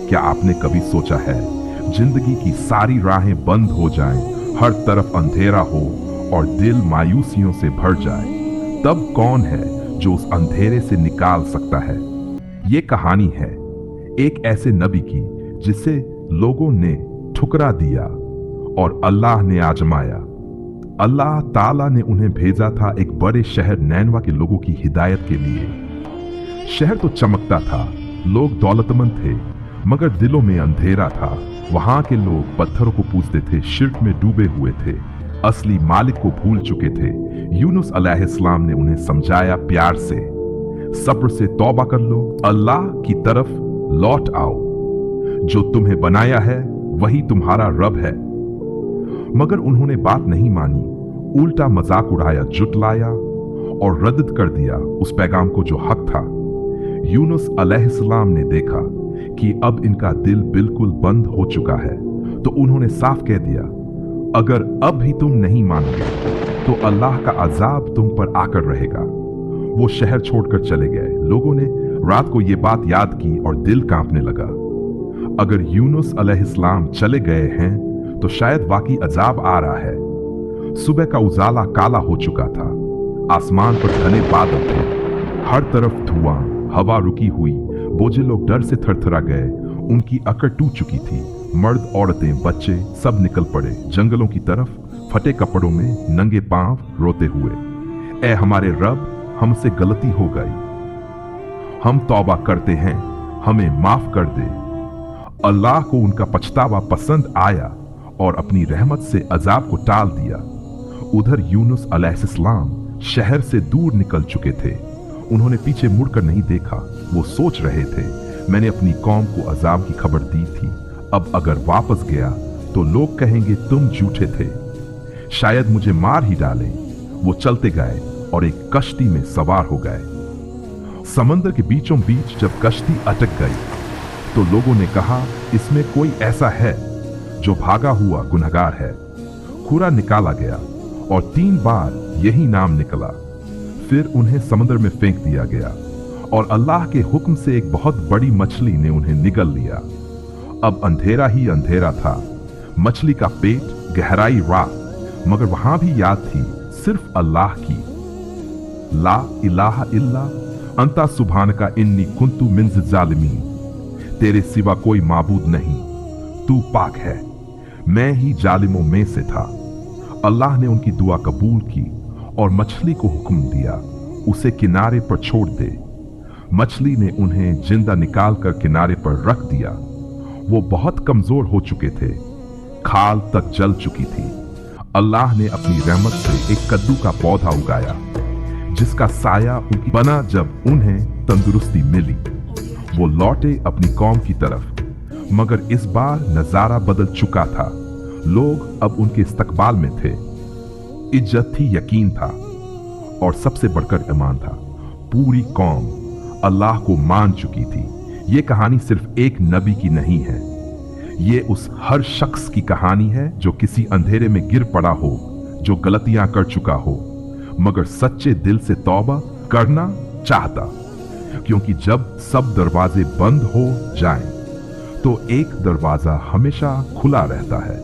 क्या आपने कभी सोचा है जिंदगी की सारी राहें बंद हो जाएं, हर तरफ अंधेरा हो और दिल मायूसियों से भर जाए, तब कौन है जो उस अंधेरे से निकाल सकता है? ये कहानी है एक ऐसे नबी की जिसे लोगों ने ठुकरा दिया और अल्लाह ने आजमाया। अल्लाह ताला ने उन्हें भेजा था एक बड़े शहर नैनवा के लोगों की हिदायत के लिए। शहर तो चमकता था, लोग दौलतमंद थे, मगर दिलों में अंधेरा था। वहां के लोग पत्थरों को पूजते थे, शिर्क में डूबे हुए थे, असली मालिक को भूल चुके थे। यूनुस अलैहिस्सलाम ने उन्हें समझाया प्यार से, सब्र से तौबा कर लो, अल्लाह की तरफ लौट आओ। जो तुम्हें बनाया है वही तुम्हारा रब है। मगर उन्होंने बात नहीं मानी, उल्टा मजाक उड़ाया, जुटलाया और रद्द कर दिया उस पैगाम को जो हक था। यूनुस अलैहिस्सलाम ने देखा कि अब इनका दिल बिल्कुल बंद हो चुका है, तो उन्होंने साफ कह दिया, अगर अब भी तुम नहीं मानोगे तो अल्लाह का अजाब तुम पर आकर रहेगा। वो शहर छोड़कर चले गए। लोगों ने रात को ये बात याद की और दिल कांपने लगा। अगर यूनुस अलैहिस्सलाम चले गए हैं तो शायद वाकई अजाब आ रहा है। सुबह का उजाला काला हो चुका था, आसमान पर घने बादल थे, हर तरफ धुआं, हवा रुकी हुई। बोझे लोग डर से थरथरा गए, उनकी अकड़ टूट चुकी थी। मर्द, औरतें, बच्चे सब निकल पड़े जंगलों की तरफ, फटे कपड़ों में, नंगे पांव, रोते हुए। ए हमारे रब, हमसे गलती हो गई, हम तौबा करते हैं, हमें माफ कर दे। अल्लाह को उनका पछतावा पसंद आया और अपनी रहमत से अजाब को टाल दिया। उधर यूनुस अलैहिस्सलाम शहर से दूर निकल चुके थे। उन्होंने पीछे मुड़कर नहीं देखा। वो सोच रहे थे, मैंने अपनी कौम को अजाब की खबर दी थी, अब अगर वापस गया तो लोग कहेंगे तुम झूठे थे, शायद मुझे मार ही डालें। वो चलते गए और एक कश्ती में सवार हो गए। समंदर के बीचों बीच जब कश्ती अटक गई तो लोगों ने कहा, इसमें कोई ऐसा है जो भागा हुआ गुनहगार है। खूरा निकाला गया और 3 बार यही नाम निकला। फिर उन्हें समंदर में फेंक दिया गया और अल्लाह के हुक्म से एक बहुत बड़ी मछली ने उन्हें निगल लिया। अब अंधेरा ही अंधेरा था, मछली का पेट, गहराई रात, मगर वहां भी याद थी सिर्फ अल्लाह की। ला इलाहा इल्ला अंता सुब्हानका इन्नी कुंतु मिनज़ ज़ालिमीन, तेरे सिवा कोई माबूद नहीं, तू पाक है, मैं ही जालिमों में से था। अल्लाह ने उनकी दुआ कबूल की और मछली को हुक्म दिया, उसे किनारे पर छोड़ दे। मछली ने उन्हें जिंदा निकालकर किनारे पर रख दिया। वो बहुत कमजोर हो चुके थे, खाल तक जल चुकी थी। अल्लाह ने अपनी रहमत से एक कद्दू का पौधा उगाया, जिसका साया उनकी बना। जब उन्हें तंदुरुस्ती मिली, वो लौटे अपनी कौम की तरफ, मगर इस बार नजारा बदल चुका था। लोग अब उनके इस्तकबाल में थे। इज्जत थी, यकीन था और सबसे बढ़कर ईमान था। पूरी कौम अल्लाह को मान चुकी थी। ये कहानी सिर्फ एक नबी की नहीं है, ये उस हर शख्स की कहानी है जो किसी अंधेरे में गिर पड़ा हो, जो गलतियां कर चुका हो, मगर सच्चे दिल से तौबा करना चाहता। क्योंकि जब सब दरवाजे बंद हो जाएं, तो एक दरवाजा हमेशा खुला रहता है।